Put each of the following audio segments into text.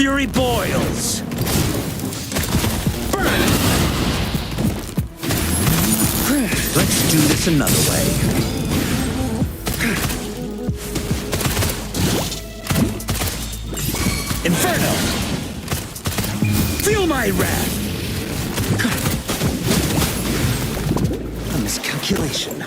Fury boils! Burn! Let's do this another way. Inferno! Feel my wrath! A miscalculation.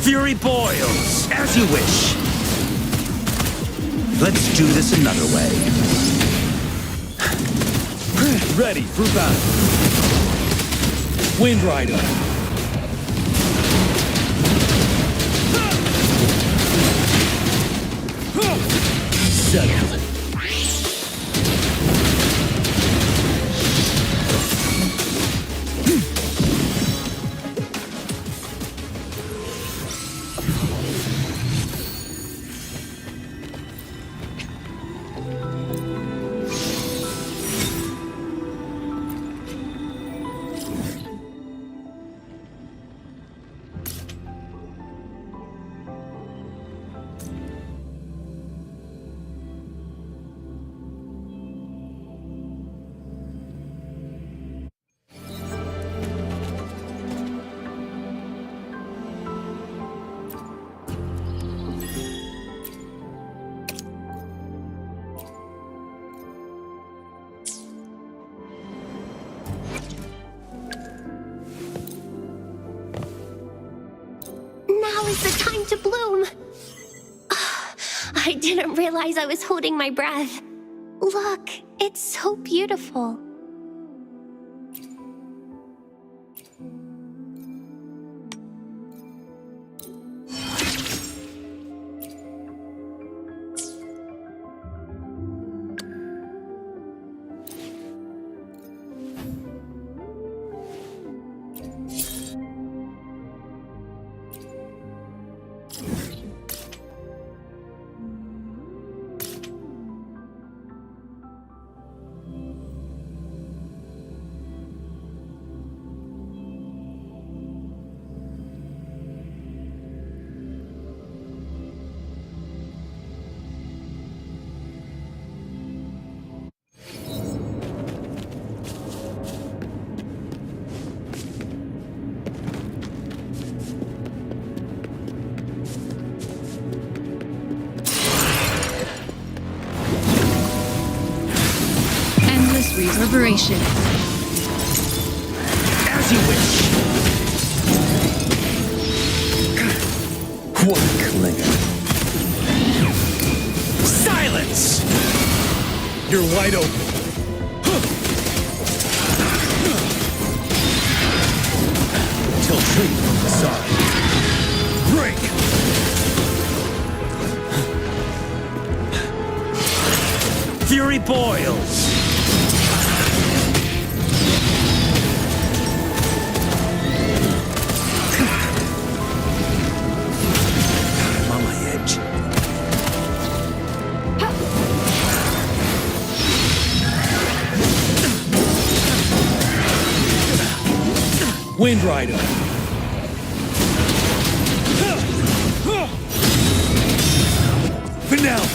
Fury boils, as you wish. Let's do this another way. Ready for battle. Wind Rider. Settled. Now is the time to bloom. I didn't realize I was holding my breath. Look, it's so beautiful. Reverberation. As As you wish. What a clinger. Silence! You're wide open. Tilt tree from the side. Break! Fury boils! I'm on my edge. Wind Rider. Finale.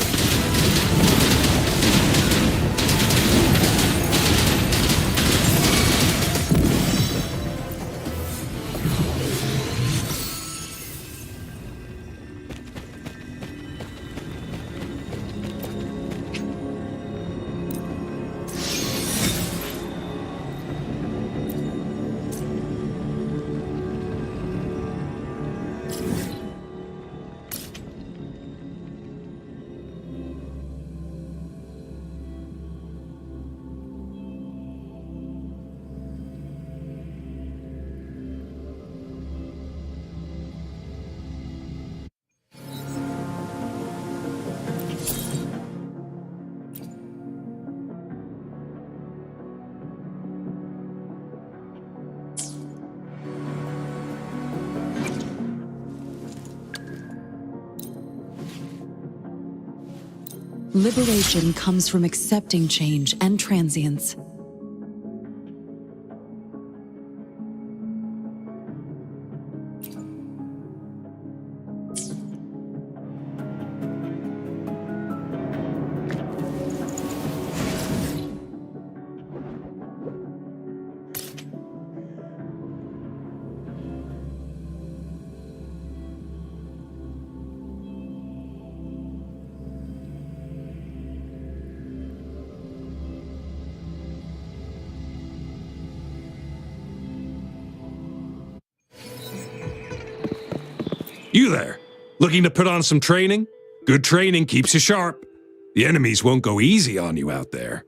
Liberation comes from accepting change and transience. You there, looking to put on some training? Good training keeps you sharp. The enemies won't go easy on you out there.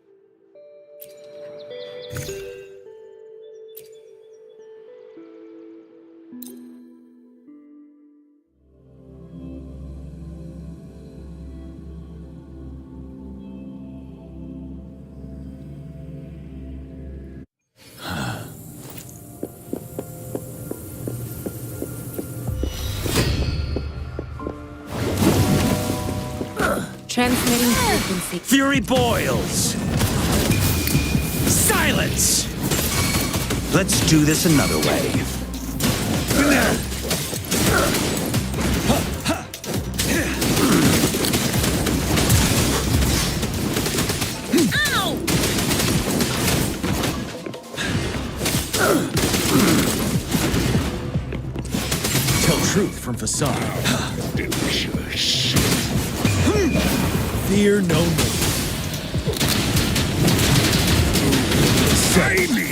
Transmitting frequency. Fury boils! Silence! Let's do this another way. Tell truth from facade. Fear no more. Say me!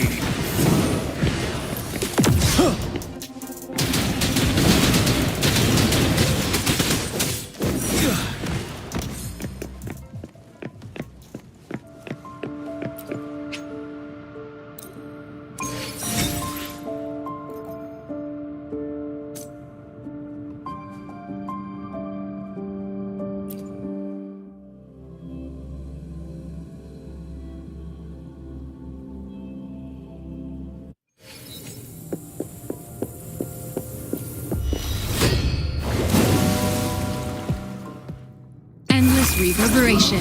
Endless reverberation.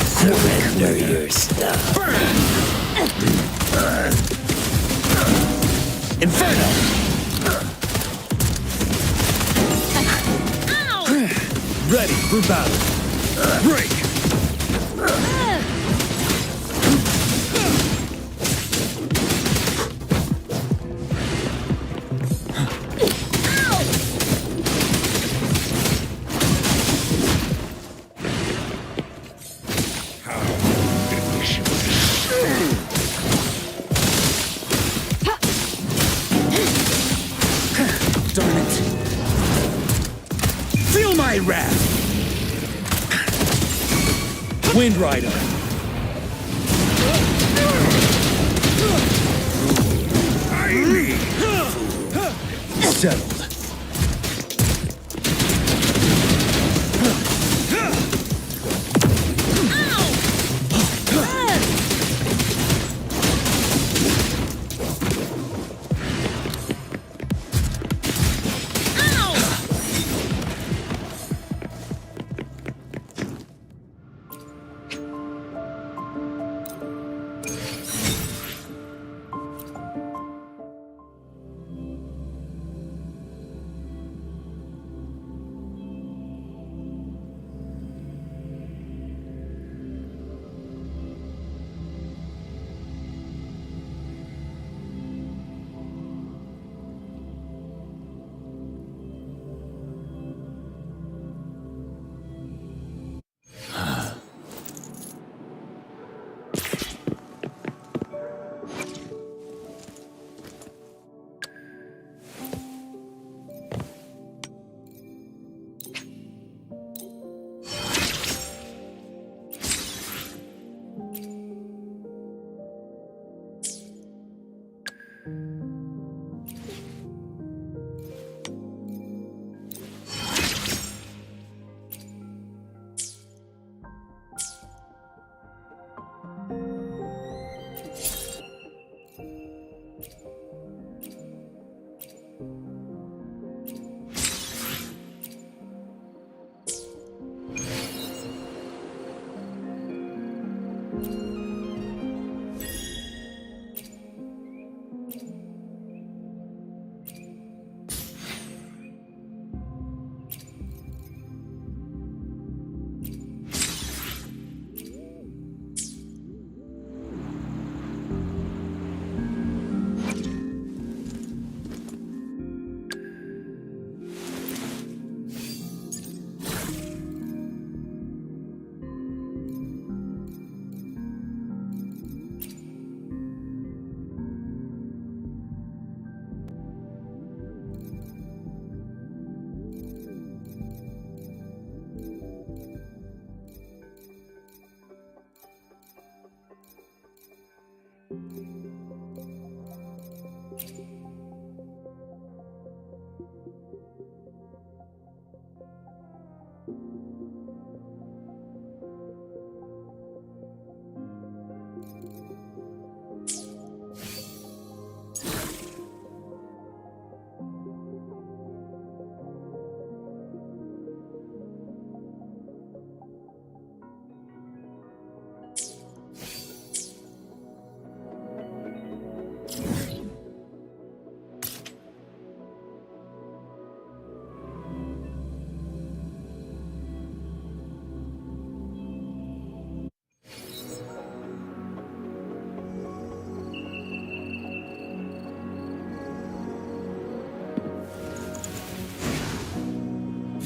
Surrender your stuff. Inferno! Ready for battle. Break! wrath. Wind Rider. Settled.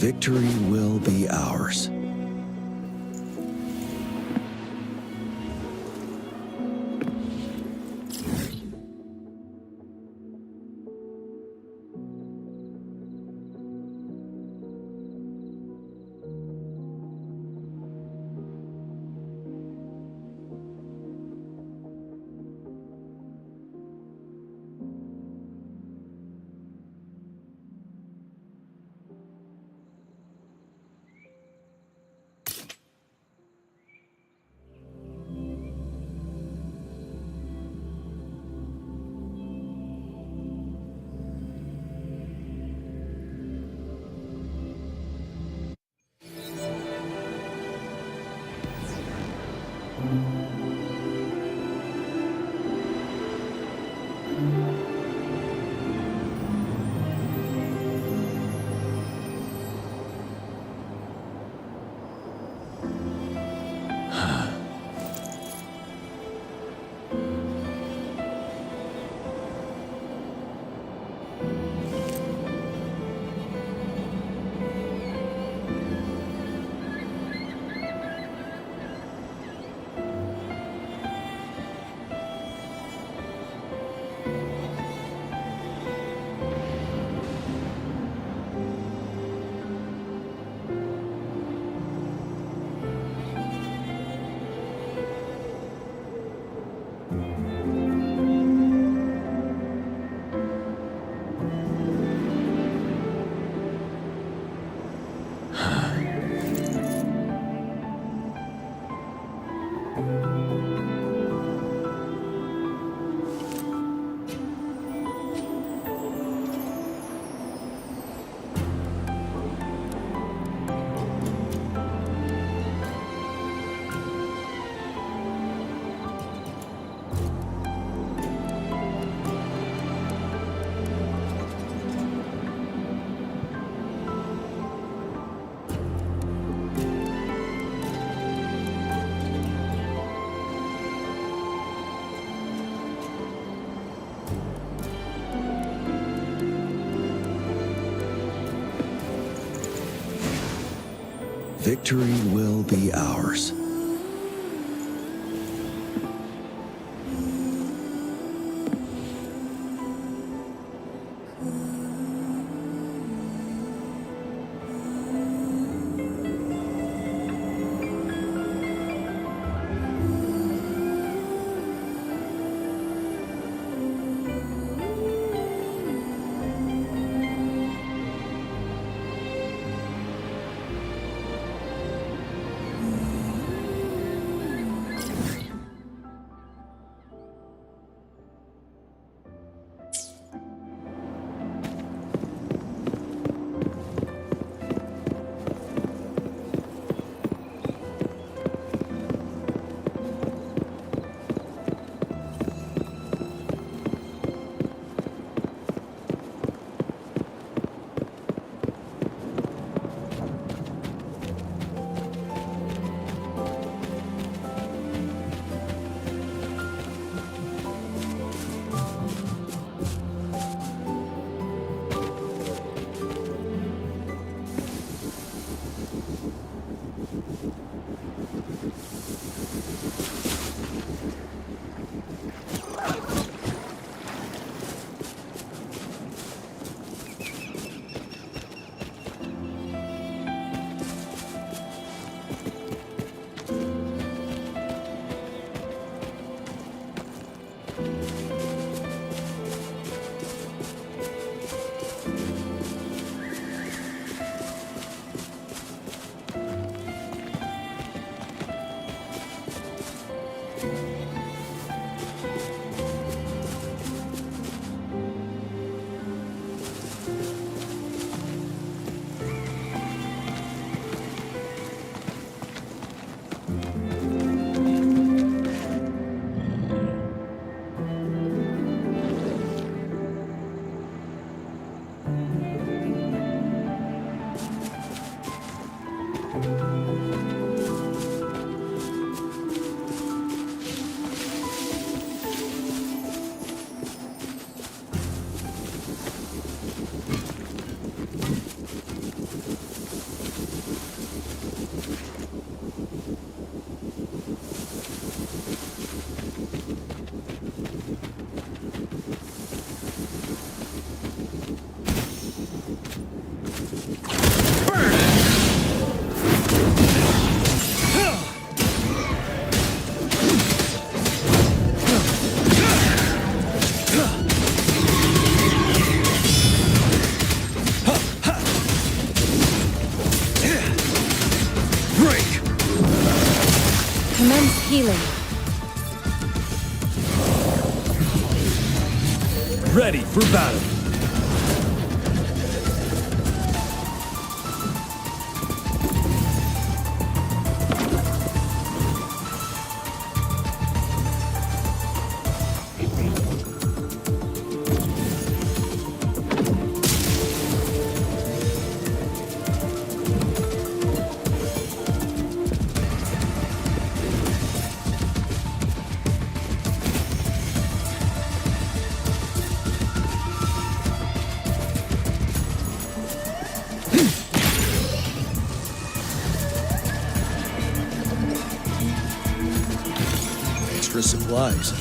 Victory will be ours. Victory will be ours. Commence healing. Ready for battle. Extra supplies.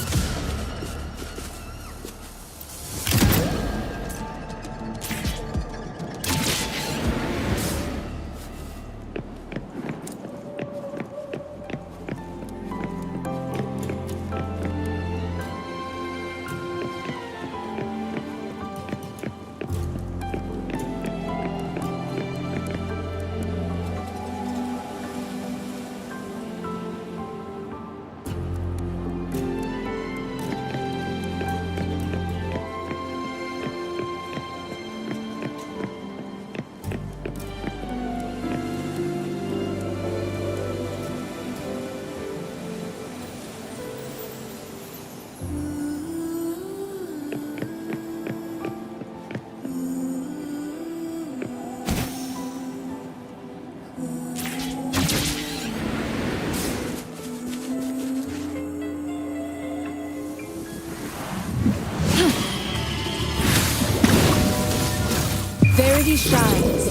Verity shines.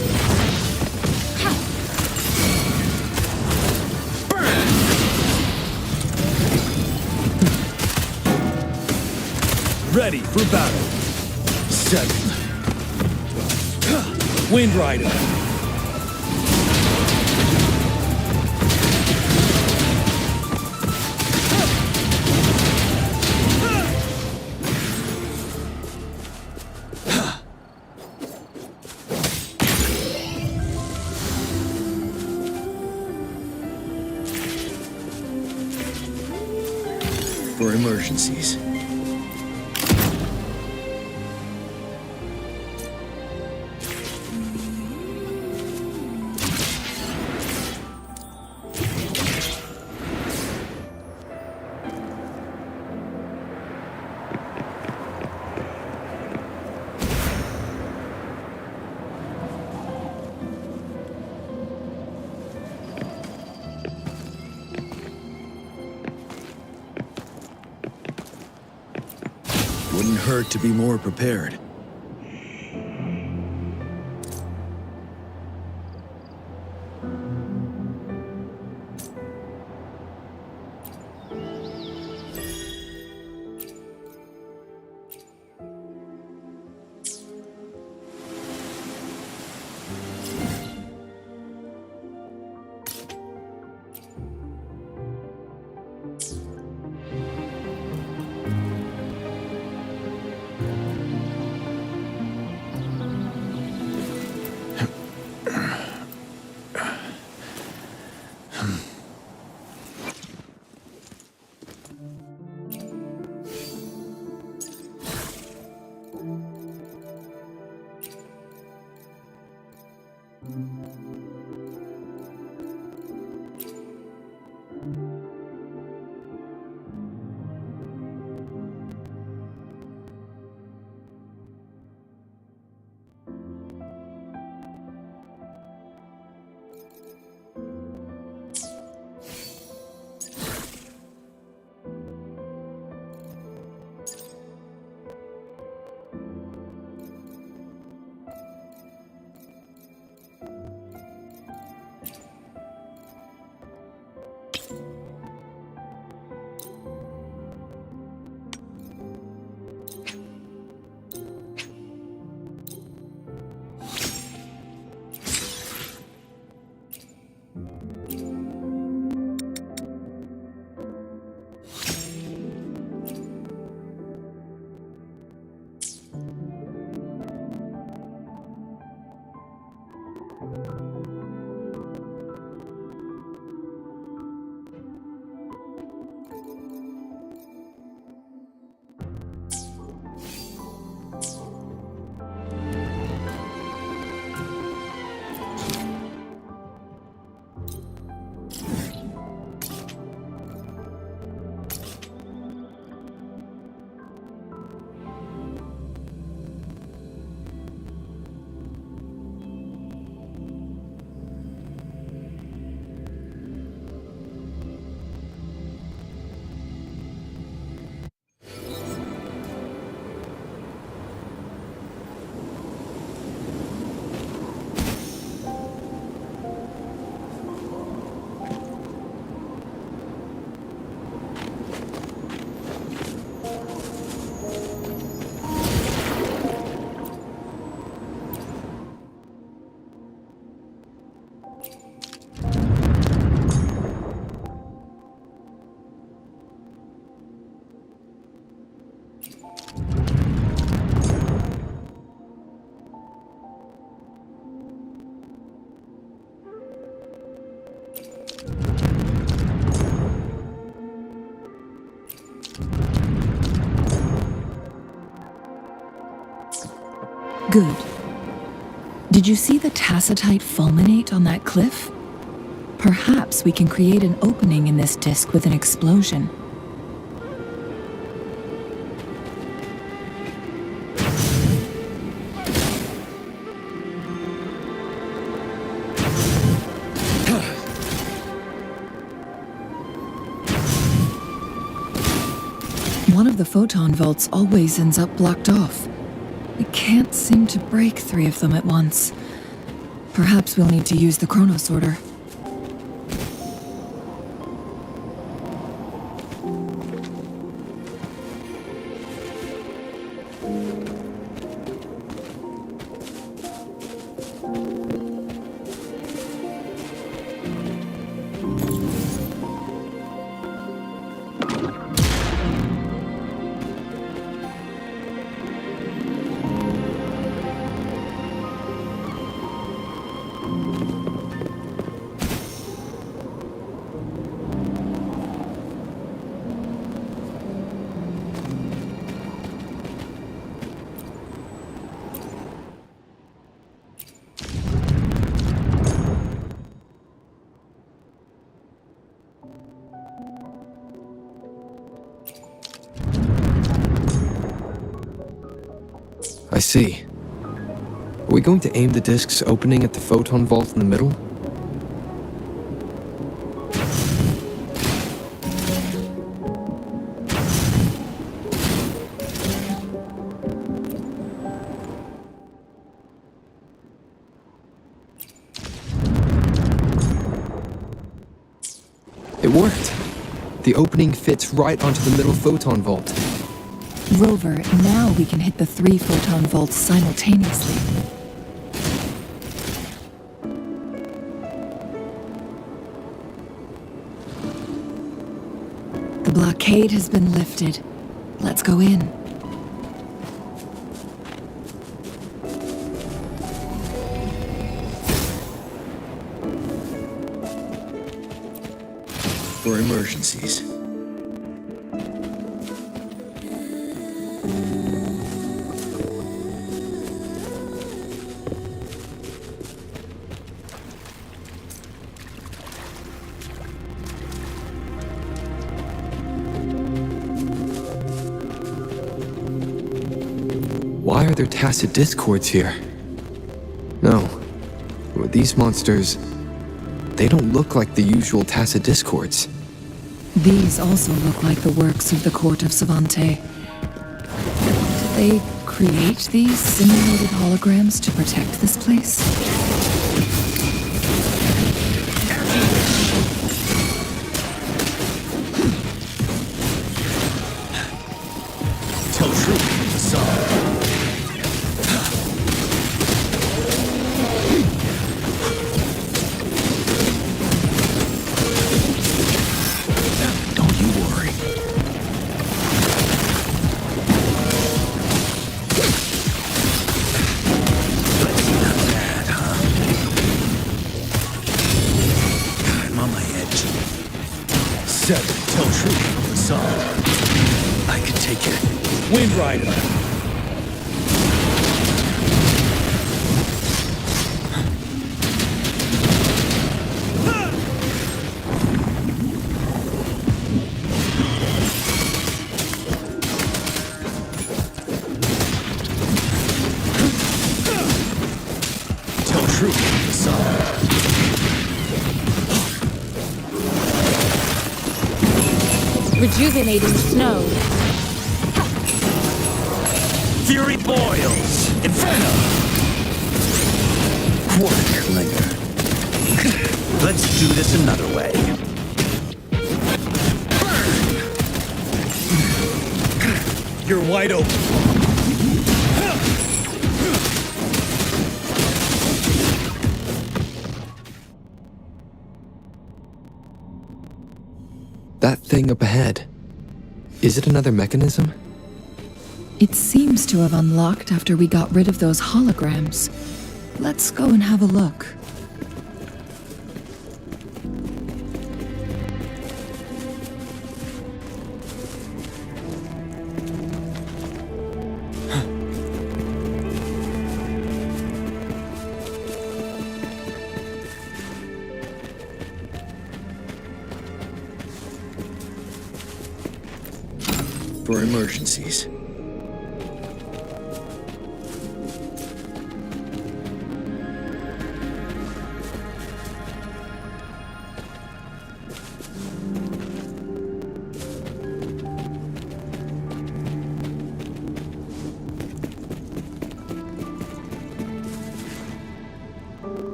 Ready for battle. Settled. Wind Rider. For emergencies. Wouldn't hurt to be more prepared. Good. Did you see the tacitite fulminate on that cliff? Perhaps we can create an opening in this disk with an explosion. One of the photon vaults always ends up blocked off. We can't seem to break 3 of them at once. Perhaps we'll need to use the chrono sorter. see. Are we going to aim the discs opening at the photon vault in the middle? It worked! The opening fits right onto the middle photon vault. Rover, now we can hit the 3 photon vaults simultaneously. The blockade has been lifted. Let's go in. For emergencies. Why are there tacit discords here? No. These monsters... they don't look like the usual tacit discords. These also look like the works of the court of Savante. Did they create these simulated holograms to protect this place? Tell truth, son. Don't you worry. Not bad, huh? I'm on my edge. 7, tell truth, son. I can take it. Wind Rider. Tell truth, son. Rejuvenating snow. Fury boils! Inferno! Quarter linger. Let's do this another way. Burn! You're wide open. That thing up ahead. Is it another mechanism? It seems to have unlocked after we got rid of those holograms. Let's go and have a look. For emergencies.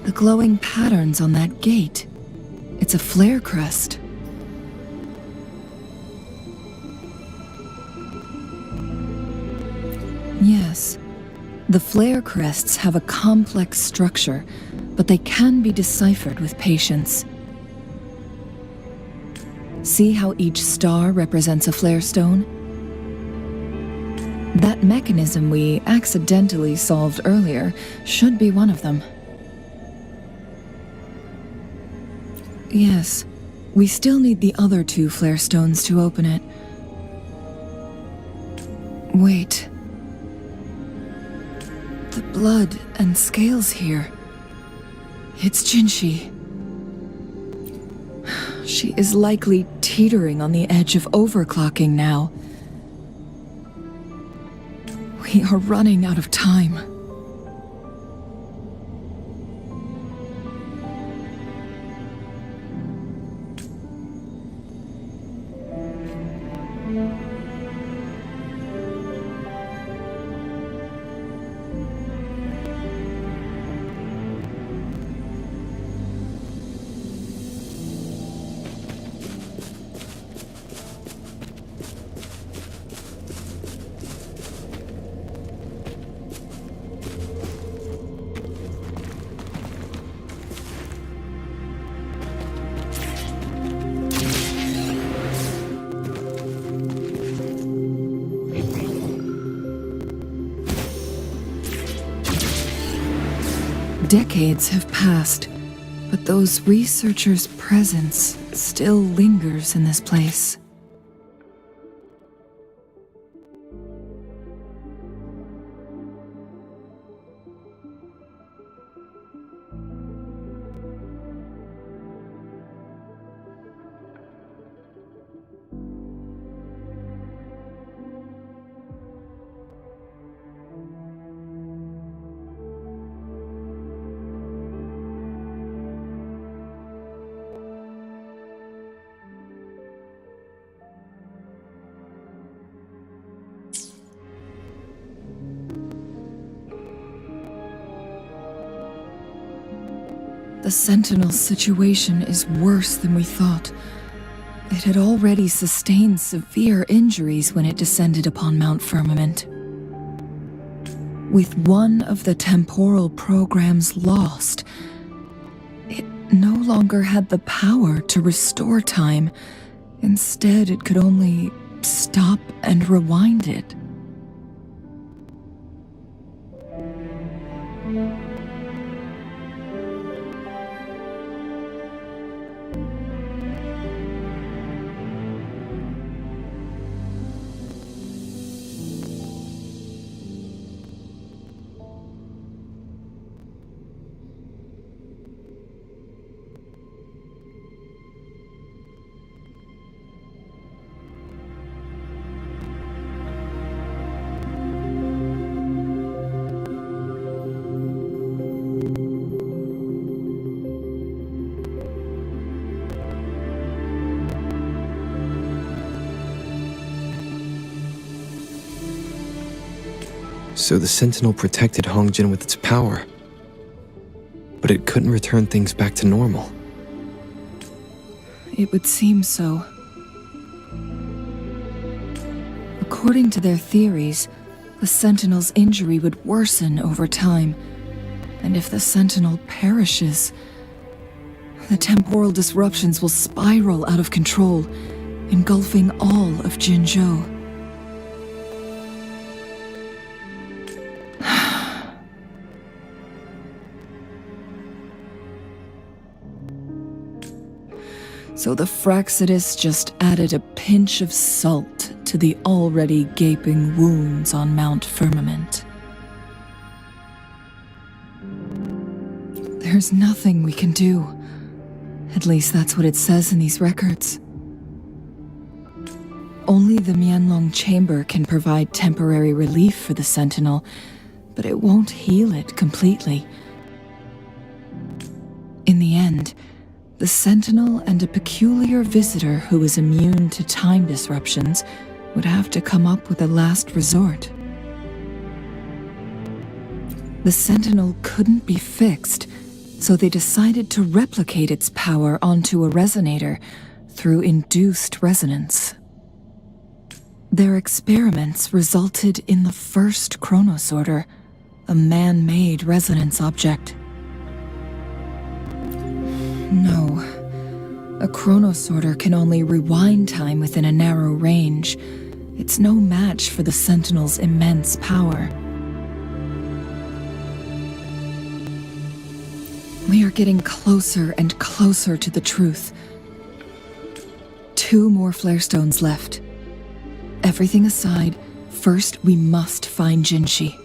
The glowing patterns on that gate. It's a flare crest. Yes. The flare crests have a complex structure, but they can be deciphered with patience. See how each star represents a flare stone? That mechanism we accidentally solved earlier should be one of them. Yes, we still need the other 2 flare stones to open it. Wait. The blood and scales here. It's Jinshi. She is likely teetering on the edge of overclocking now. We are running out of time. Decades have passed, but those researchers' presence still lingers in this place. The Sentinel's situation is worse than we thought. It had already sustained severe injuries when it descended upon Mount Firmament. With one of the temporal programs lost, it no longer had the power to restore time. Instead, it could only stop and rewind it. So the Sentinel protected Hongjin with its power, but it couldn't return things back to normal. It would seem so. According to their theories, the Sentinel's injury would worsen over time, and if the Sentinel perishes, the temporal disruptions will spiral out of control, engulfing all of Jinzhou. So the Fraxidus just added a pinch of salt to the already gaping wounds on Mount Firmament. There's nothing we can do. At least that's what it says in these records. Only the Mianlong Chamber can provide temporary relief for the Sentinel, but it won't heal it completely. In the end, the Sentinel and a peculiar visitor who is immune to time disruptions would have to come up with a last resort. The Sentinel couldn't be fixed, So they decided to replicate its power onto a resonator through induced resonance. Their experiments resulted in the first chronosorter, a man-made resonance object. No, a chronosorter can only rewind time within a narrow range. It's no match for the Sentinel's immense power. We are getting closer and closer to the truth. 2 more flare stones left. Everything aside, first we must find Jinshi.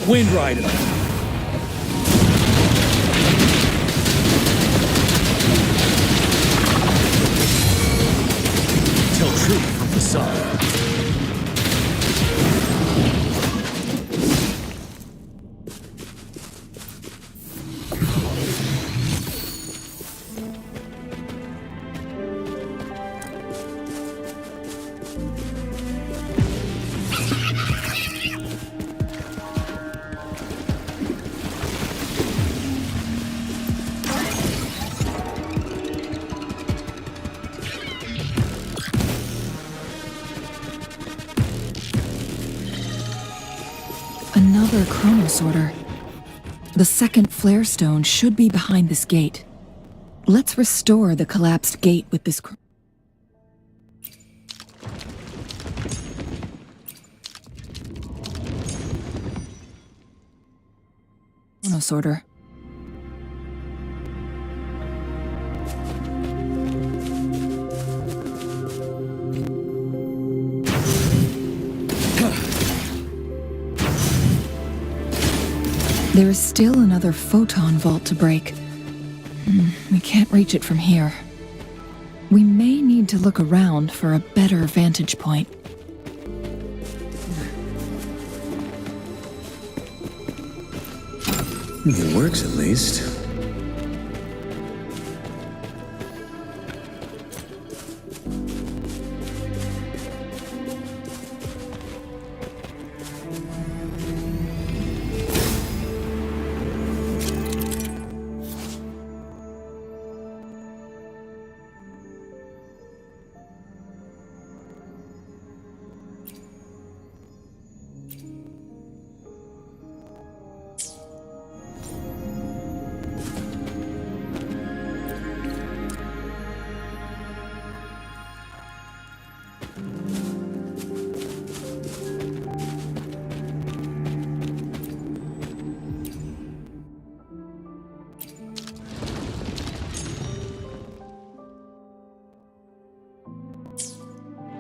Wind Rider. Tell truth from the sun. Another chronosorter. The second flare stone should be behind this gate. Let's restore the collapsed gate with this chronosorter. There is still another photon vault to break. We can't reach it from here. We may need to look around for a better vantage point. It works at least.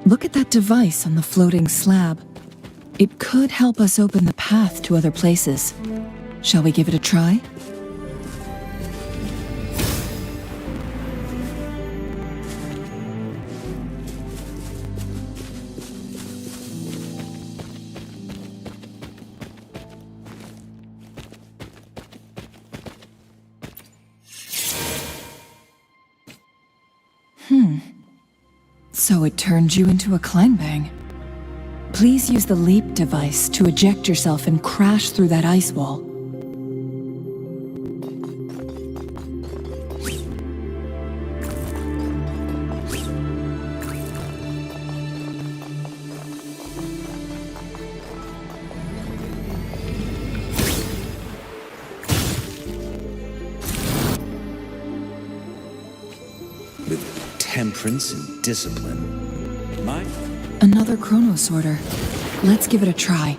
Look at that device on the floating slab. It could help us open the path to other places. Shall we give it a try? So it turned you into a Kleinbang. Please use the leap device to eject yourself and crash through that ice wall. with temperance and discipline. Mine? Another chrono sorter. Let's give it a try.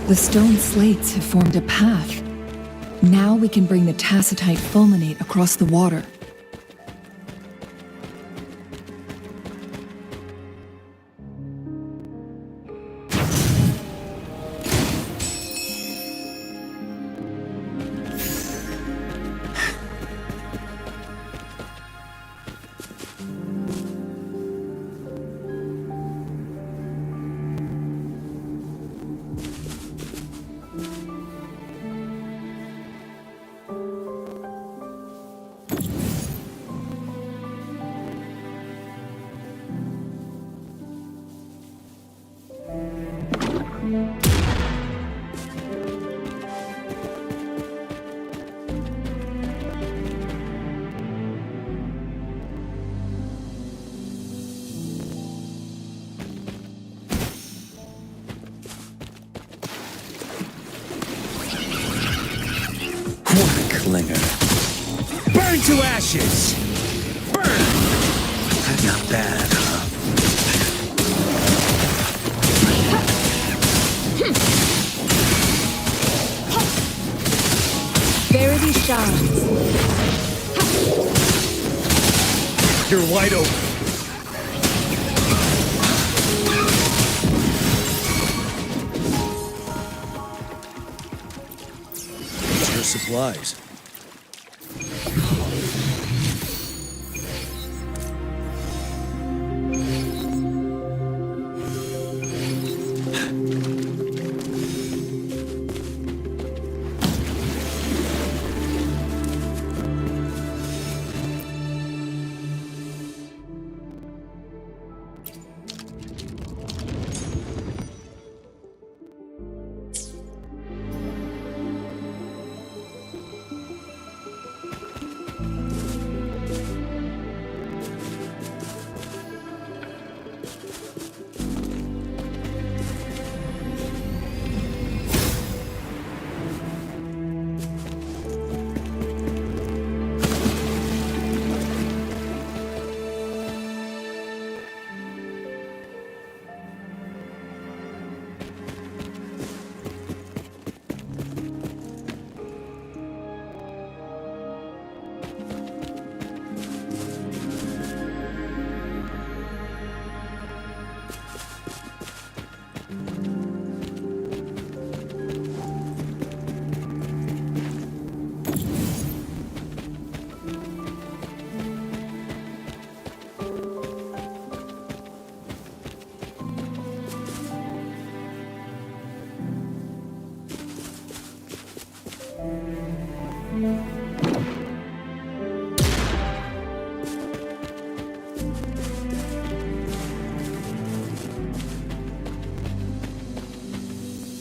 The stone slates have formed a path. Now we can bring the tacitite fulminate across the water. What a clinger. Burn to ashes! Burn! Not bad, huh? Verity shines. You're wide open. It's your supplies.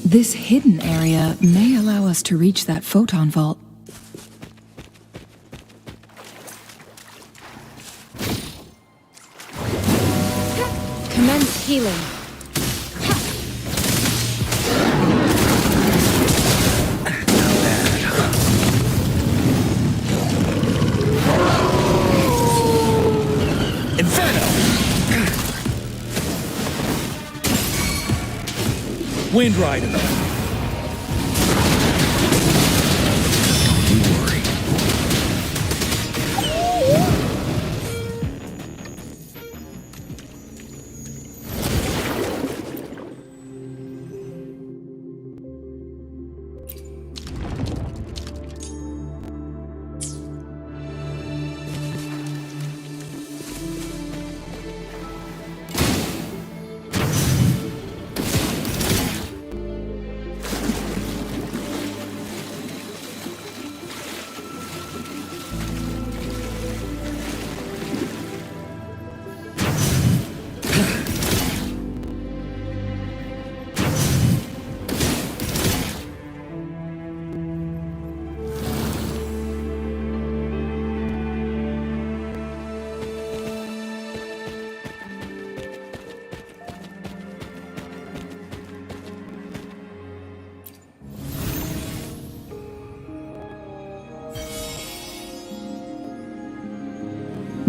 This hidden area may allow us to reach that photon vault. Commence healing. Wind Rider. Don't you worry.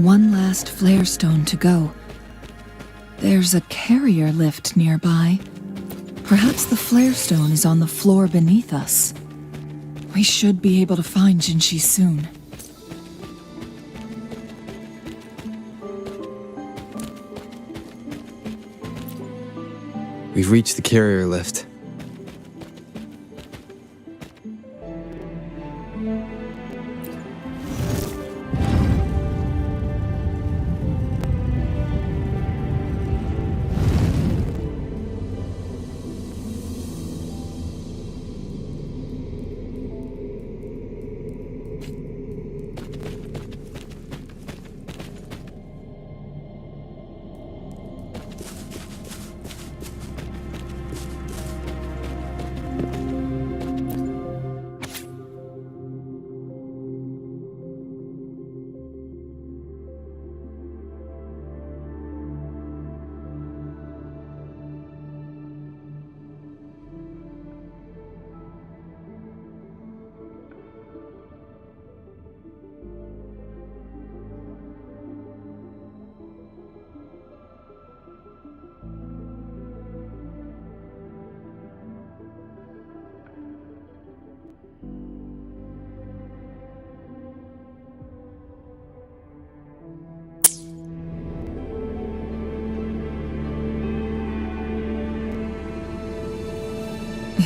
One last flare stone to go. There's a carrier lift nearby. Perhaps the flare stone is on the floor beneath us. We should be able to find Jinshi soon. We've reached the carrier lift.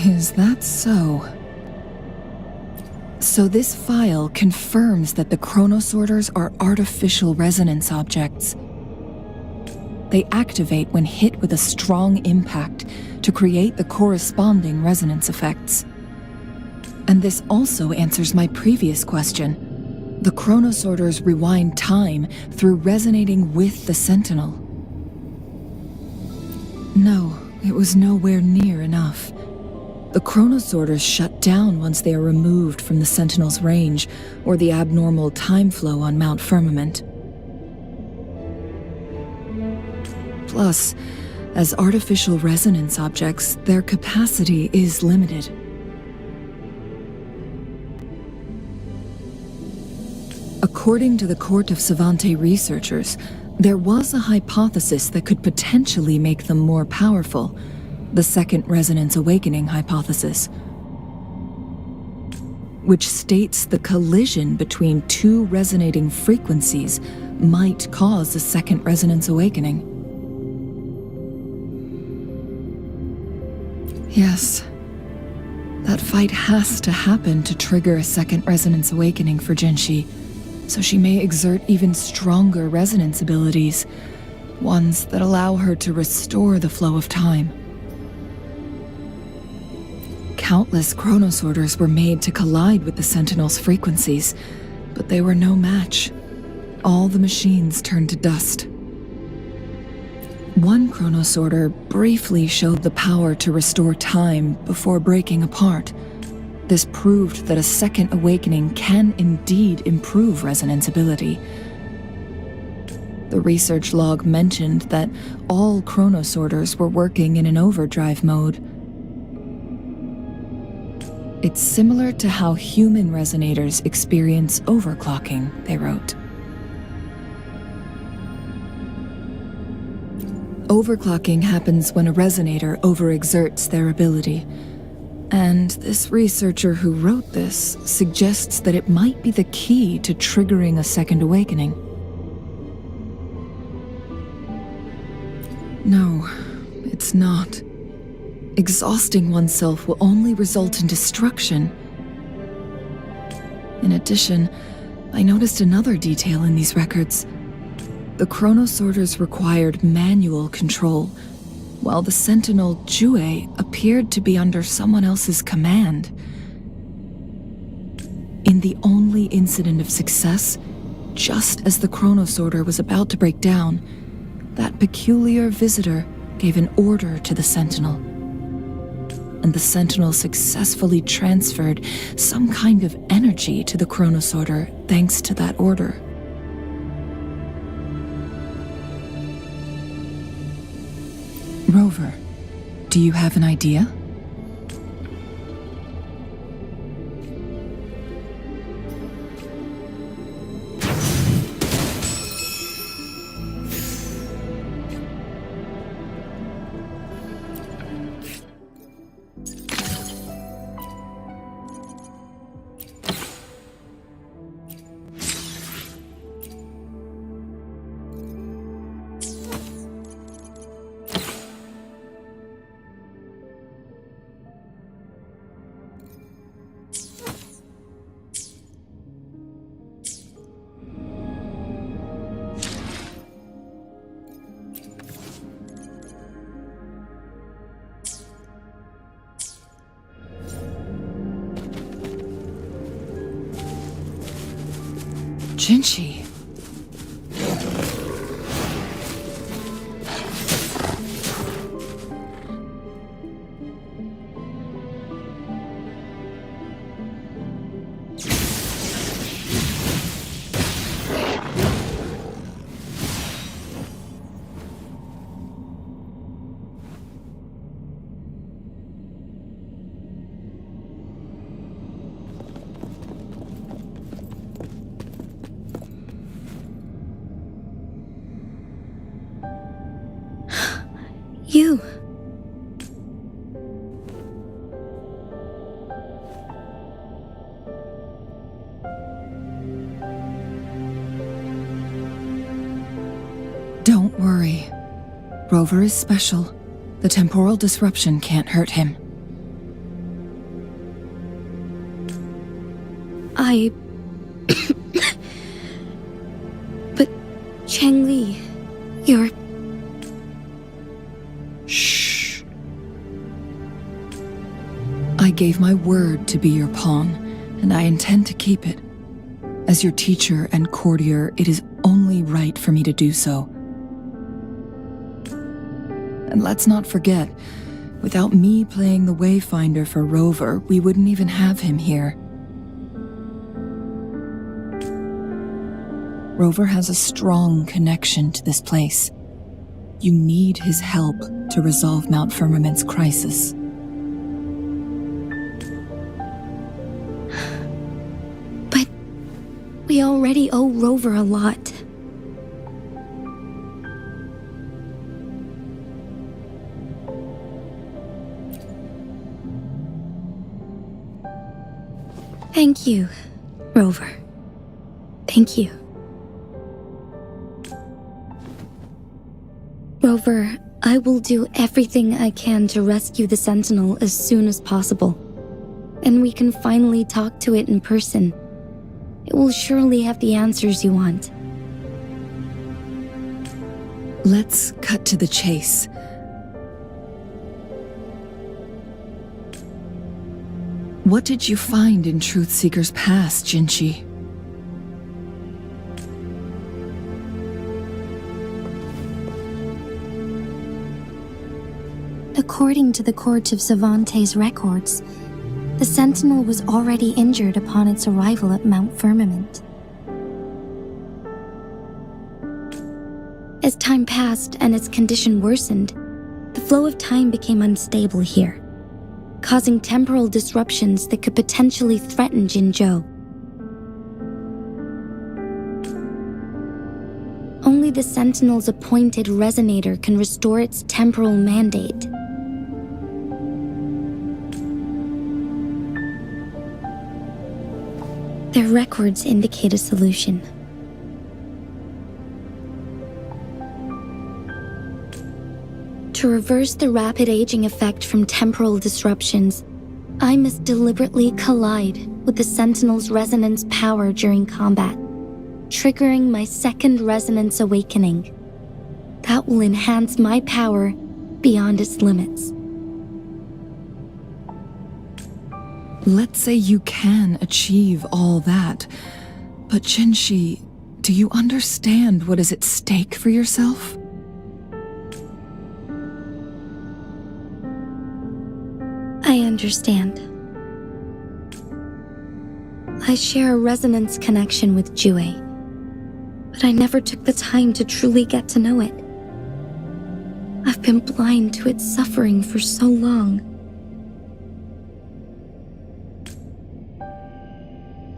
Is that so? So this file confirms that the chronosorters are artificial resonance objects. They activate when hit with a strong impact to create the corresponding resonance effects. And this also answers my previous question. The chronosorters rewind time through resonating with the Sentinel. No, it was nowhere near enough. The chronosorters shut down once they are removed from the Sentinel's range or the abnormal time flow on Mount Firmament. Plus, as artificial resonance objects, their capacity is limited. According to the Court of Savante researchers, there was a hypothesis that could potentially make them more powerful, the Second Resonance Awakening hypothesis, which states the collision between two resonating frequencies might cause a Second Resonance Awakening. Yes, that fight has to happen to trigger a Second Resonance Awakening for Jinshi, so she may exert even stronger resonance abilities, ones that allow her to restore the flow of time. Countless chronosorters were made to collide with the Sentinel's frequencies, but they were no match. All the machines turned to dust. One chronosorter briefly showed the power to restore time before breaking apart. This proved that a second awakening can indeed improve resonance ability. The research log mentioned that all chronosorters were working in an overdrive mode. It's similar to how human resonators experience overclocking, they wrote. Overclocking happens when a resonator overexerts their ability. And this researcher who wrote this suggests that it might be the key to triggering a second awakening. No, it's not. Exhausting oneself will only result in destruction. In addition, I noticed another detail in these records. The chronosorters required manual control, while the Sentinel Jue appeared to be under someone else's command. In the only incident of success, just as the chronosorter was about to break down, that peculiar visitor gave an order to the Sentinel. And the Sentinel successfully transferred some kind of energy to the chronosorter thanks to that order. Rover, do you have an idea? Jinchi. You. Don't worry. Rover is special. The temporal disruption can't hurt him. But Changli, you're... Shh. I gave my word to be your pawn, and I intend to keep it. As your teacher and courtier, it is only right for me to do so. And let's not forget, without me playing the Wayfinder for Rover, we wouldn't even have him here. Rover has a strong connection to this place. You need his help to resolve Mount Firmament's crisis. But we already owe Rover a lot. Thank you, Rover. Thank you. Rover, I will do everything I can to rescue the Sentinel as soon as possible. And we can finally talk to it in person. It will surely have the answers you want. Let's cut to the chase. What did you find in Truthseeker's past, Jinchi? According to the Court of Savante's records, the Sentinel was already injured upon its arrival at Mount Firmament. As time passed and its condition worsened, the flow of time became unstable here, causing temporal disruptions that could potentially threaten Jinzhou. Only the Sentinel's appointed resonator can restore its temporal mandate. Their records indicate a solution. To reverse the rapid aging effect from temporal disruptions, I must deliberately collide with the Sentinel's resonance power during combat, triggering my second resonance awakening. That will enhance my power beyond its limits. Let's say you can achieve all that, but Jinchi, do you understand what is at stake for yourself? I understand. I share a resonance connection with Jue, but I never took the time to truly get to know it. I've been blind to its suffering for so long.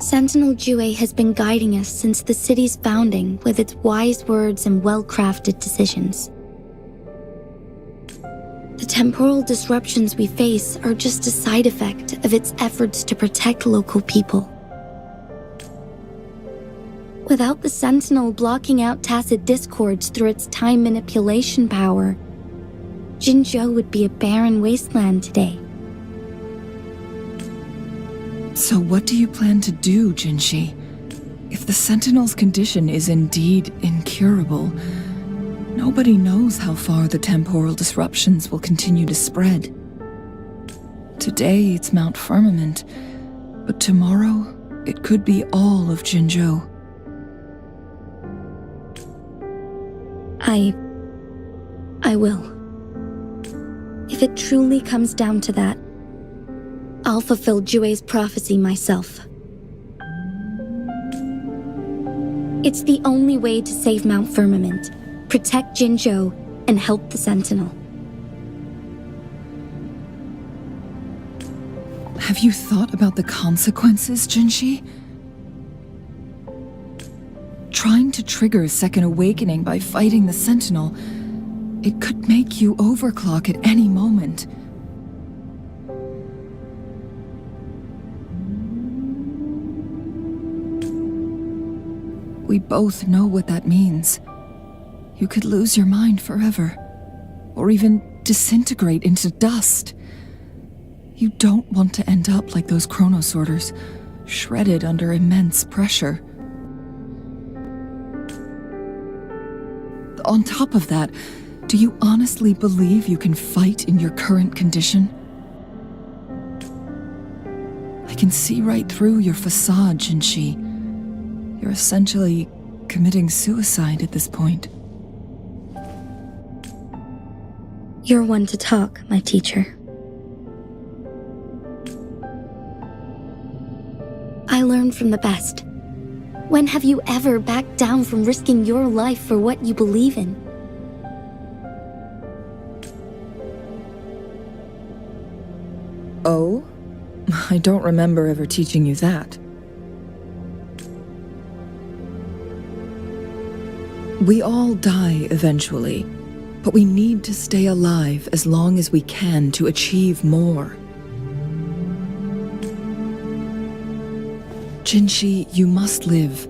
Sentinel Jue has been guiding us since the city's founding with its wise words and well-crafted decisions. The temporal disruptions we face are just a side effect of its efforts to protect local people. Without the Sentinel blocking out tacit discords through its time manipulation power, Jinzhou would be a barren wasteland today. So what do you plan to do, Jinchi? If the Sentinel's condition is indeed incurable, nobody knows how far the temporal disruptions will continue to spread. Today it's Mount Firmament, but tomorrow it could be all of Jinzhou. I will. If it truly comes down to that, I'll fulfill Jue's prophecy myself. It's the only way to save Mount Firmament, protect Jinzhou, and help the Sentinel. Have you thought about the consequences, Jinshi? Trying to trigger a second awakening by fighting the Sentinel, it could make you overclock at any moment. We both know what that means. You could lose your mind forever, or even disintegrate into dust. You don't want to end up like those chronosorters, shredded under immense pressure. On top of that, do you honestly believe you can fight in your current condition? I can see right through your facade, Jinshi. You're essentially committing suicide at this point. You're one to talk, my teacher. I learn from the best. When have you ever backed down from risking your life for what you believe in? Oh? I don't remember ever teaching you that. We all die eventually, but we need to stay alive as long as we can to achieve more. Jinshi, you must live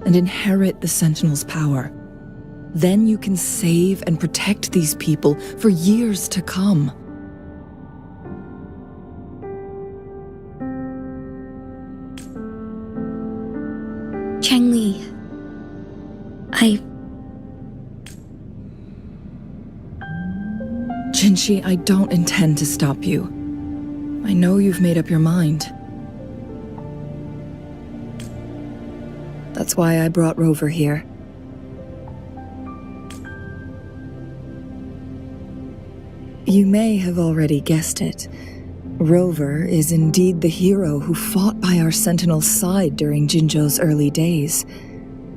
and inherit the Sentinel's power. Then you can save and protect these people for years to come. Changli, Jinshi, I don't intend to stop you. I know you've made up your mind. That's why I brought Rover here. You may have already guessed it. Rover is indeed the hero who fought by our Sentinel's side during Jinzhou's early days.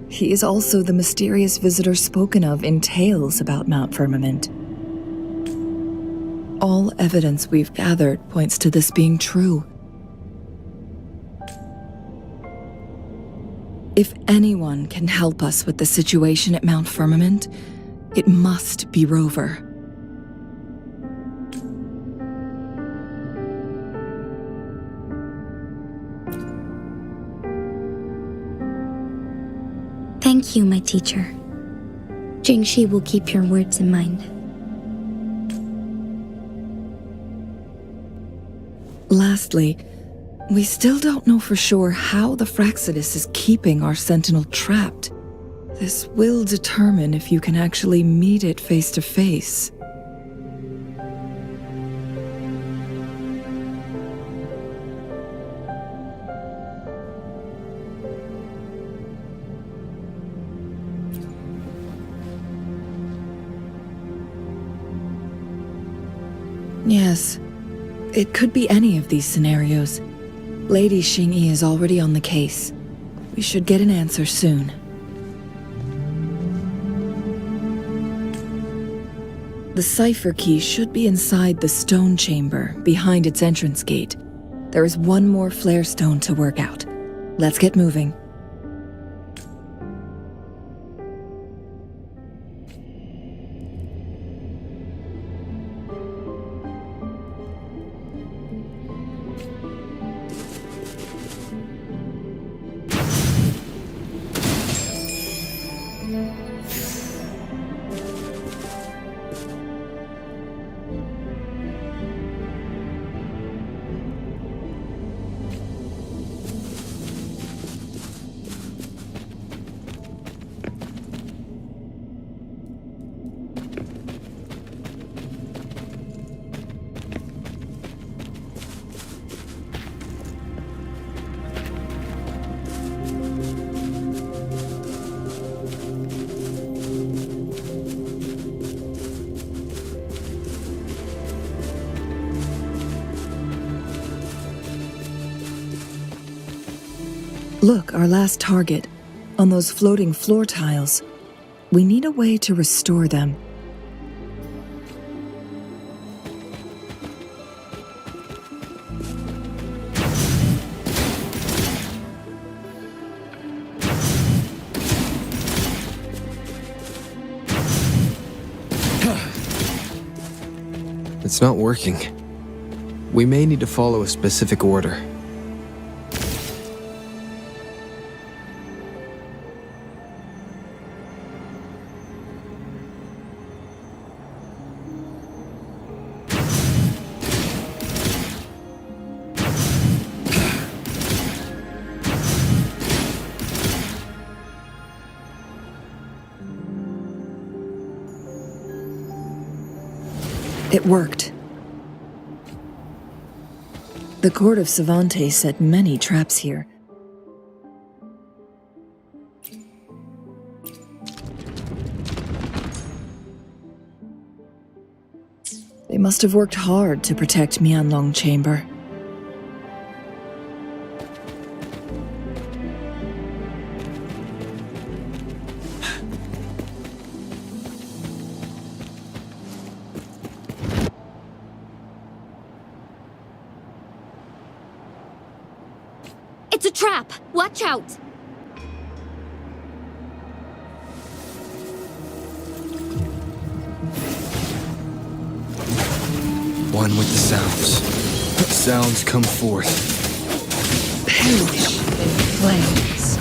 He is also the mysterious visitor spoken of in tales about Mount Firmament. All evidence we've gathered points to this being true. If anyone can help us with the situation at Mount Firmament, it must be Rover. thank you, my teacher. Jingxi will keep your words in mind. Lastly, we still don't know for sure how the Fraxidus is keeping our Sentinel trapped. This will determine if you can actually meet it face to face. Yes, it could be any of these scenarios. Lady Xingyi is already on the case. We should get an answer soon. The cipher key should be inside the stone chamber, behind its entrance gate. There is one more flare stone to work out. Let's get moving. Look, our last target. On those floating floor tiles. We need a way to restore them. It's not working. We may need to follow a specific order. It worked. The court of Cervantes set many traps here. They must have worked hard to protect Mianlong Chamber. It's a trap! Watch out! One with the sounds. Sounds come forth. Perish in flames.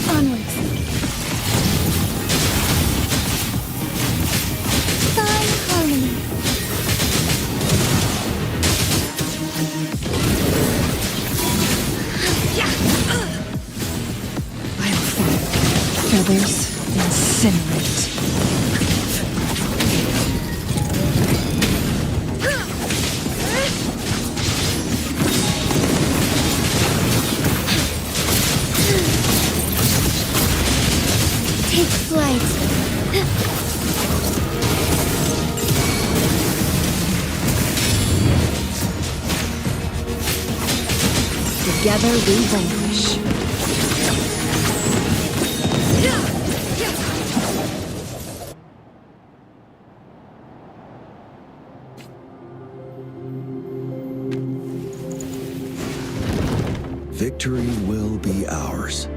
Onwards. Fine harmony. Feathers incinerate. Take flight. Together we vanquish. Victory will be ours.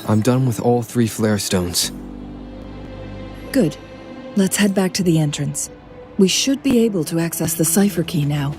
I'm done with all 3 flare stones. Good. Let's head back to the entrance. We should be able to access the cipher key now.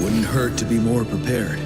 Wouldn't hurt to be more prepared.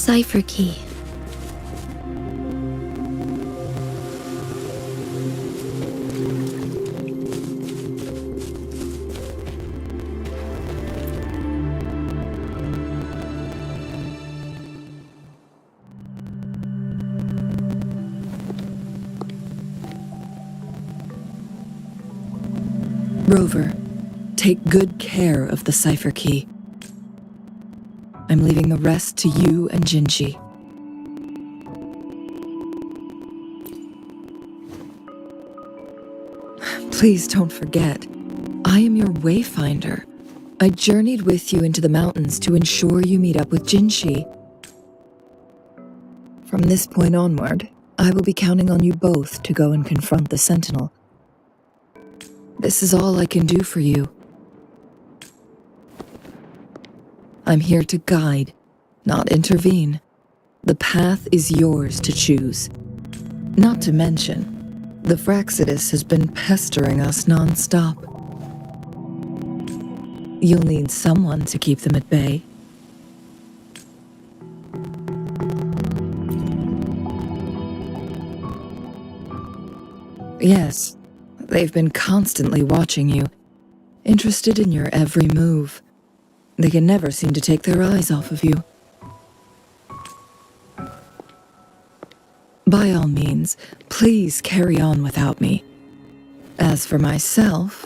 cipher key. Rover, take good care of the cipher key. I'm leaving the rest to you and Jinji. Please don't forget, I am your wayfinder. I journeyed with you into the mountains to ensure you meet up with Jinji. From this point onward, I will be counting on you both to go and confront the Sentinel. This is all I can do for you. I'm here to guide, not intervene. The path is yours to choose. Not to mention, the Fraxidus has been pestering us non-stop. You'll need someone to keep them at bay. Yes, they've been constantly watching you, interested in your every move. They can never seem to take their eyes off of you. By all means, please carry on without me. As for myself,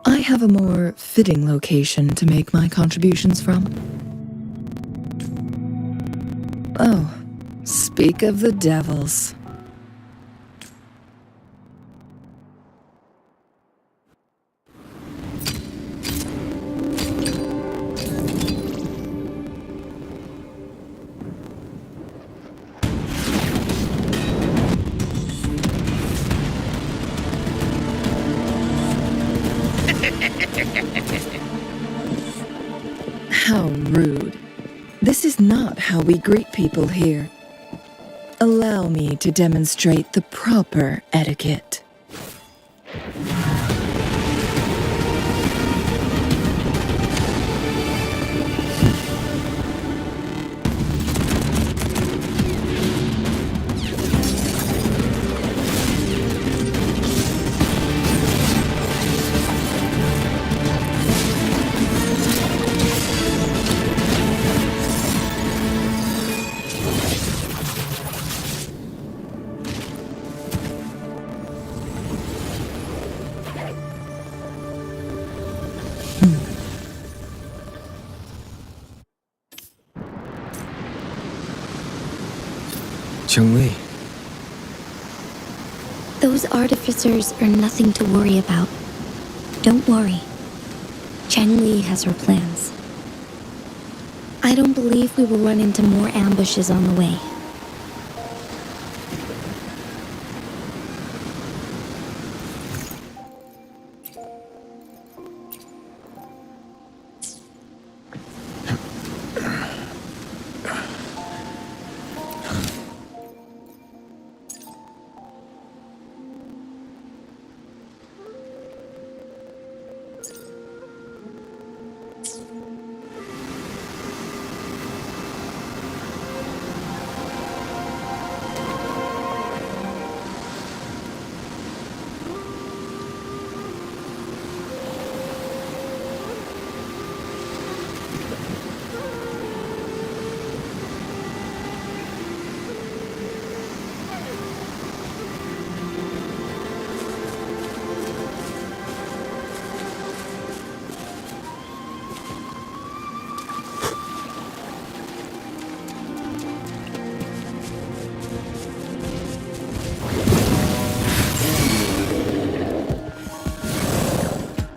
I have a more fitting location to make my contributions from. Oh, speak of the devils. How rude. This is not how we greet people here. Allow me to demonstrate the proper etiquette. Chun-Li, Those artificers are nothing to worry about. Don't worry. Cheng-Li has her plans. I don't believe we will run into more ambushes on the way.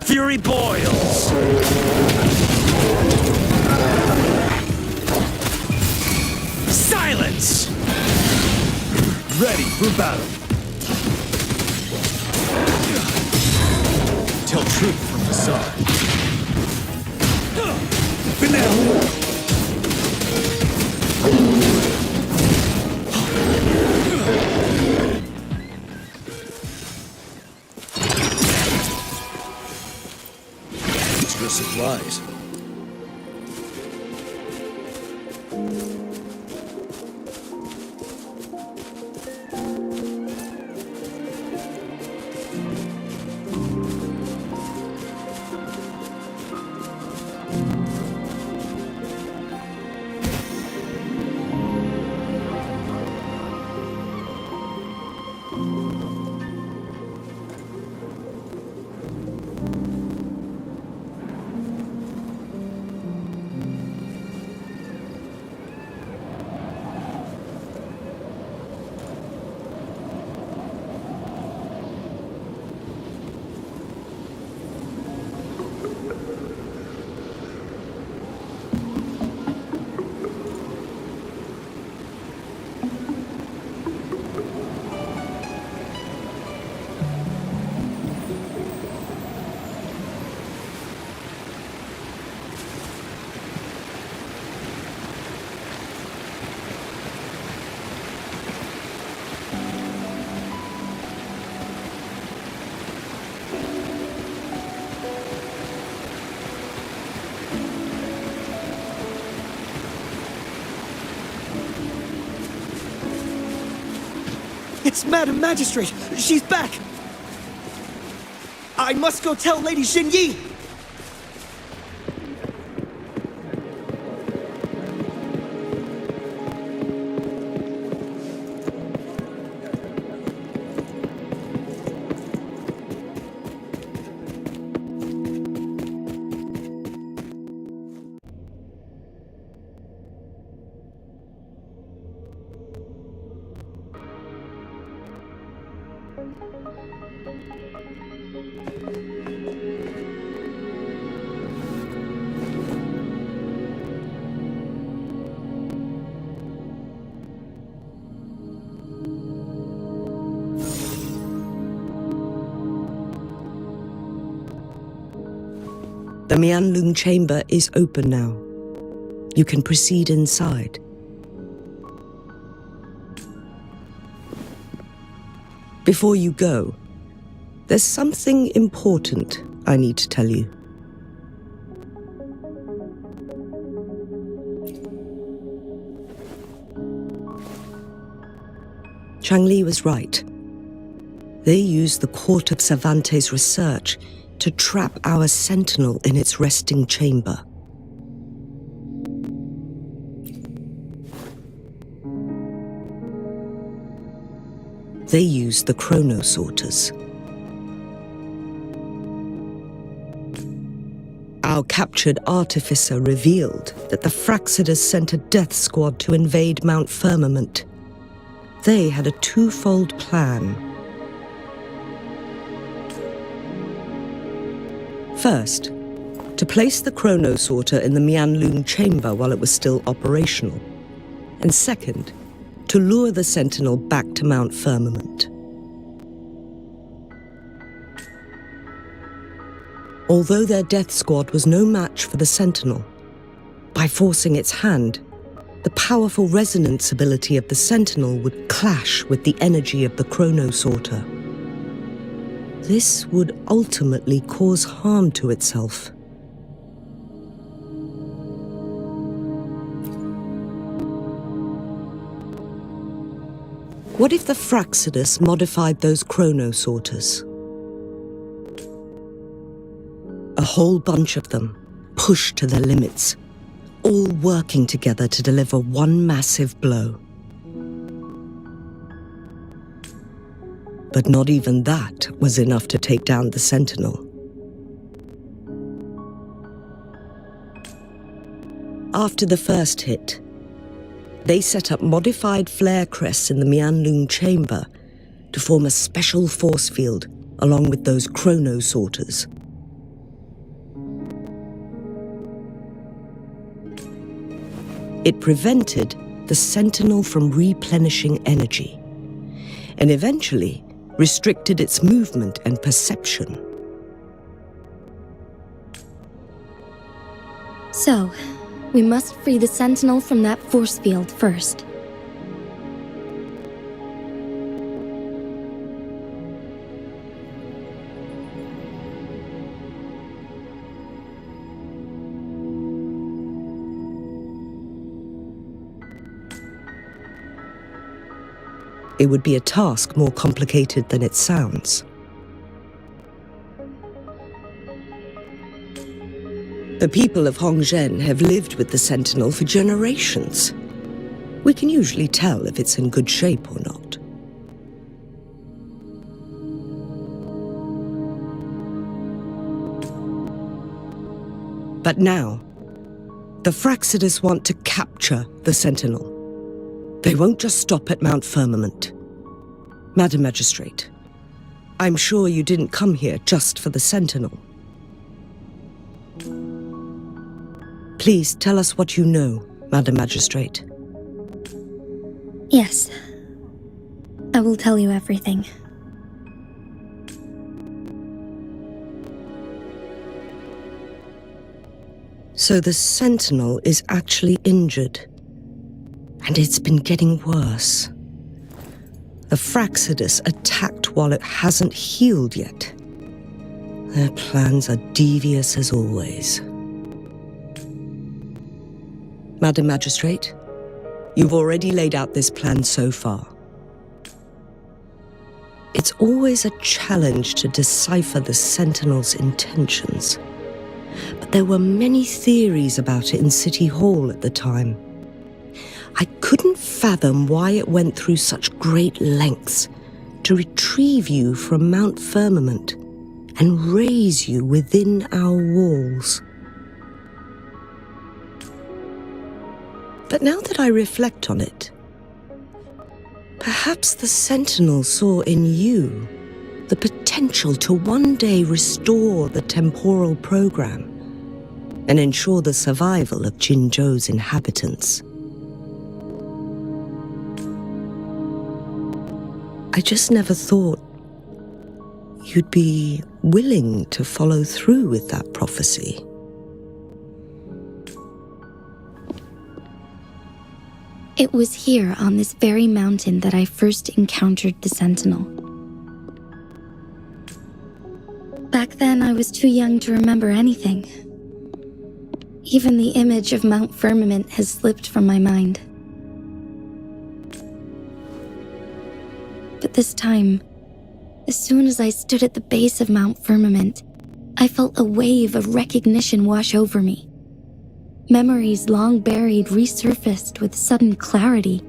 Fury boils! Silence! Ready for battle. Tell truth from the side. Vanilla! Extra supplies. It's Madam Magistrate! She's back! I must go tell Lady Xinyi! The Mianlung chamber is open now. You can proceed inside. Before you go, there's something important I need to tell you. Changli was right. They used the Court of Cervantes' research to trap our sentinel in its resting chamber. They used the chronosorters. Our captured artificer revealed that the Fraxidus sent a death squad to invade Mount Firmament. They had a twofold plan. First, to place the chronosorter in the Mianlung chamber while it was still operational. And second, to lure the sentinel back to Mount Firmament. Although their death squad was no match for the sentinel, by forcing its hand, the powerful resonance ability of the sentinel would clash with the energy of the chronosorter. This would ultimately cause harm to itself. What if the Fraxidus modified those chronosorters? A whole bunch of them, pushed to their limits, all working together to deliver one massive blow. But not even that was enough to take down the sentinel. After the first hit, they set up modified flare crests in the Mianlung chamber to form a special force field along with those chronosorters. It prevented the sentinel from replenishing energy, and eventually restricted its movement and perception. So, we must free the Sentinel from that force field first. It would be a task more complicated than it sounds. The people of Hongzhen have lived with the Sentinel for generations. We can usually tell if it's in good shape or not. But now, the Fraxidus want to capture the Sentinel. They won't just stop at Mount Firmament. Madam Magistrate, I'm sure you didn't come here just for the Sentinel. Please tell us what you know, Madam Magistrate. Yes. I will tell you everything. So the Sentinel is actually injured. And it's been getting worse. The Fraxidus attacked while it hasn't healed yet. Their plans are devious as always. Madam Magistrate, you've already laid out this plan so far. It's always a challenge to decipher the Sentinel's intentions. But there were many theories about it in City Hall at the time. I couldn't fathom why it went through such great lengths to retrieve you from Mount Firmament and raise you within our walls. But now that I reflect on it, perhaps the Sentinel saw in you the potential to one day restore the temporal program and ensure the survival of Jinzhou's inhabitants. I just never thought you'd be willing to follow through with that prophecy. It was here on this very mountain that I first encountered the Sentinel. Back then, I was too young to remember anything. Even the image of Mount Firmament has slipped from my mind. But this time, as soon as I stood at the base of Mount Firmament, I felt a wave of recognition wash over me. Memories long buried resurfaced with sudden clarity.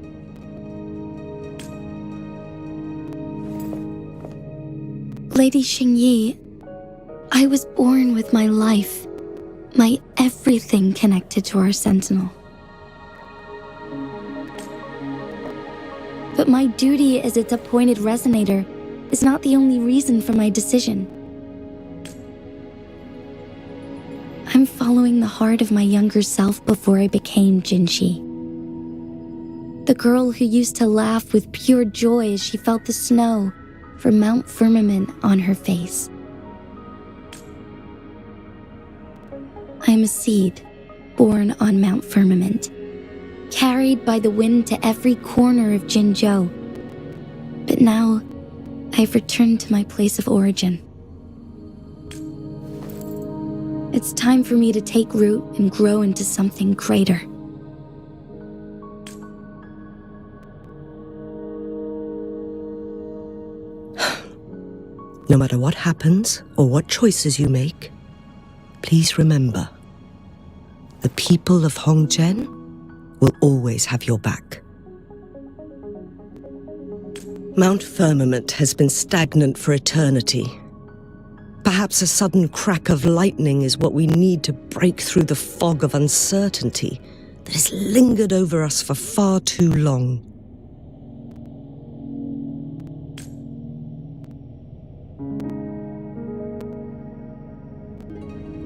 Lady Xingyi, I was born with my life, my everything connected to our Sentinel. But my duty as its appointed resonator is not the only reason for my decision. I'm following the heart of my younger self before I became Jinxi. The girl who used to laugh with pure joy as she felt the snow from Mount Firmament on her face. I am a seed born on Mount Firmament, carried by the wind to every corner of Jinzhou. But now, I've returned to my place of origin. It's time for me to take root and grow into something greater. No matter what happens or what choices you make, please remember, the people of Hongzhen will always have your back. Mount Firmament has been stagnant for eternity. Perhaps a sudden crack of lightning is what we need to break through the fog of uncertainty that has lingered over us for far too long.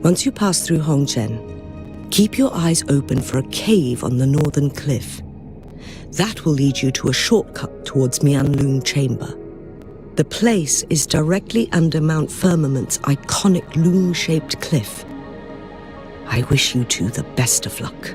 Once you pass through Hongzhen, keep your eyes open for a cave on the northern cliff. That will lead you to a shortcut towards Mianlun Chamber. The place is directly under Mount Firmament's iconic loon-shaped cliff. I wish you two the best of luck.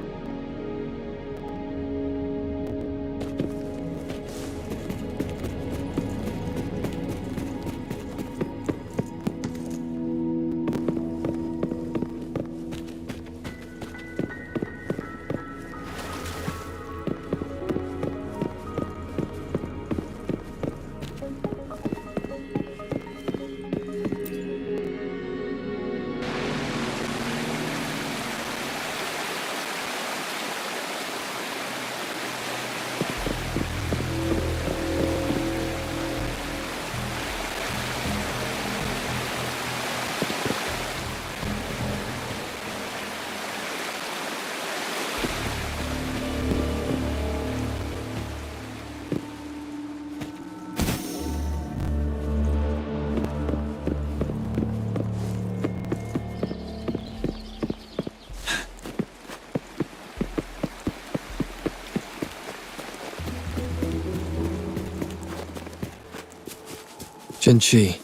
Jinxi,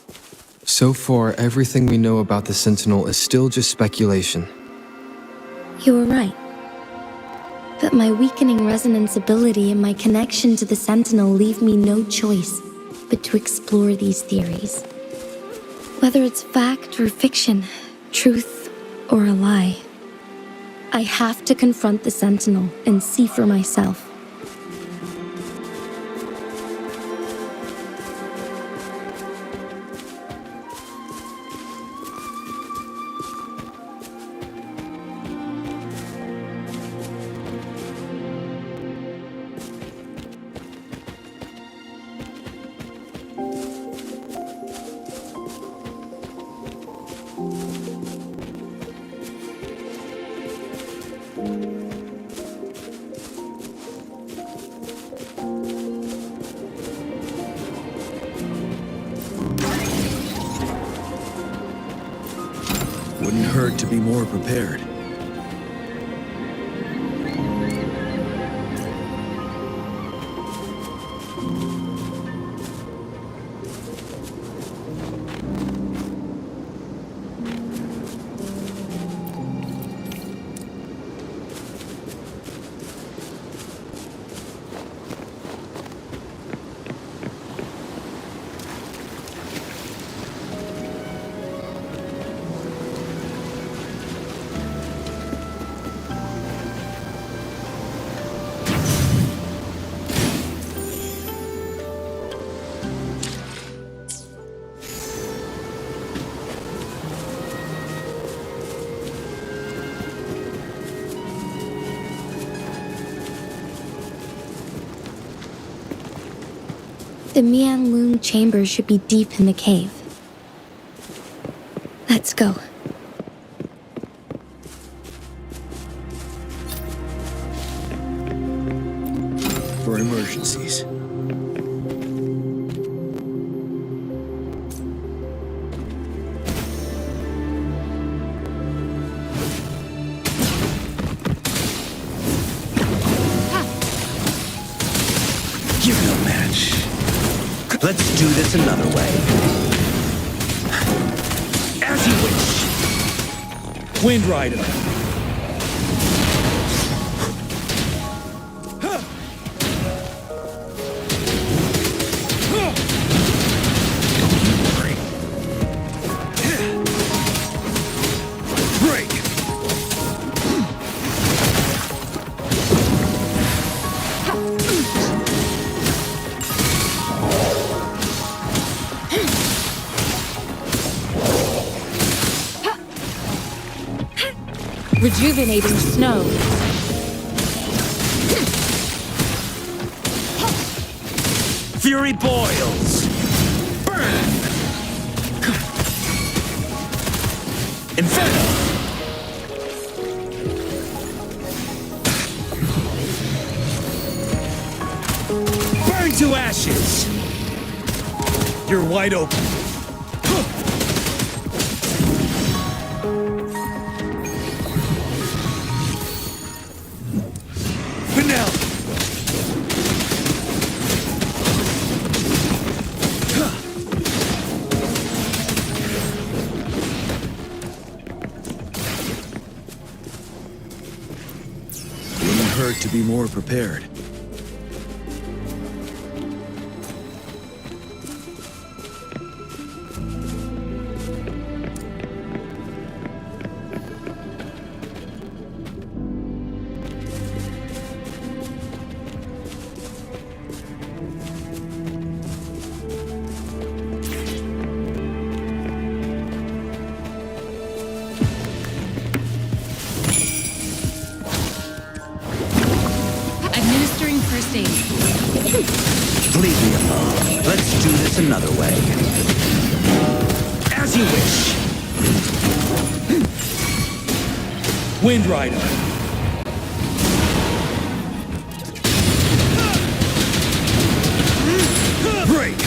so far everything we know about the Sentinel is still just speculation. You were right. But my weakening resonance ability and my connection to the Sentinel leave me no choice but to explore these theories. Whether it's fact or fiction, truth or a lie, I have to confront the Sentinel and see for myself. Wouldn't hurt to be more prepared. The Miang Moon chamber should be deep in the cave. Let's go. For emergencies. You're no match. Let's do this another way. As you wish. Wind Rider. Rejuvenating snow. Fury boils. Burn. Inferno. Burn to ashes. You're wide open. To be more prepared. First aid. Leave me alone. Let's do this another way. As you wish. Wind Rider. Break.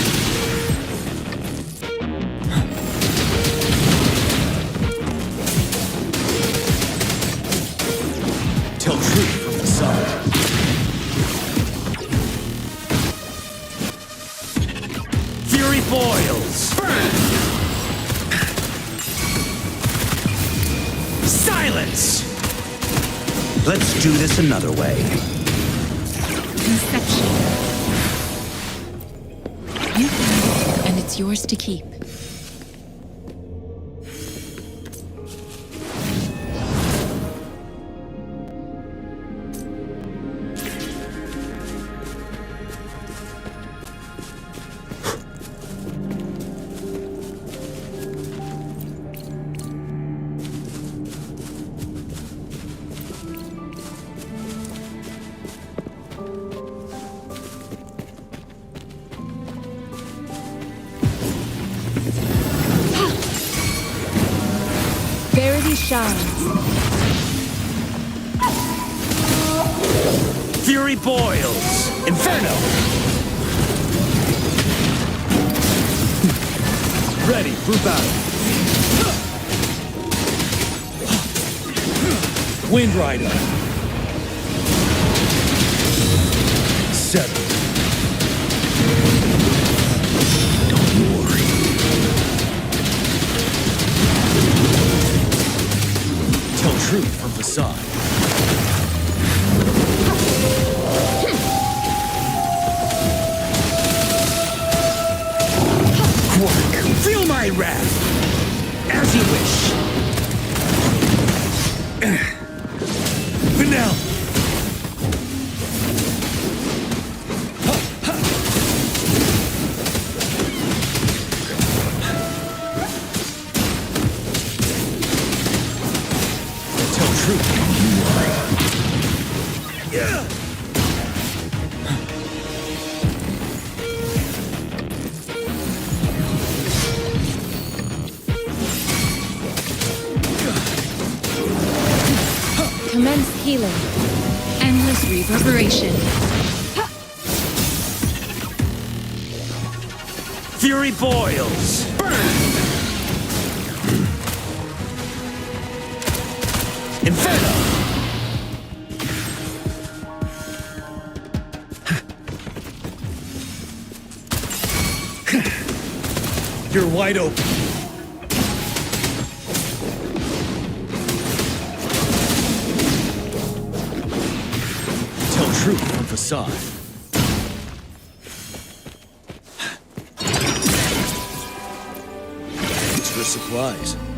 Tell truth from the sun. Fury boils. Burn. Silence. Let's do this another way. Conception. You found it, and it's yours to keep. Verity shines. Fury boils. Inferno. Ready for battle. Wind Rider. 7. Don't worry. Tell truth from facade. Quark, feel my wrath. As you wish. Vanille. Tell truth. Yeah. Commence healing. Endless reverberation. Fury boils. Burn. Inferno. You're wide open. Tell truth from facade. Thanks for supplies.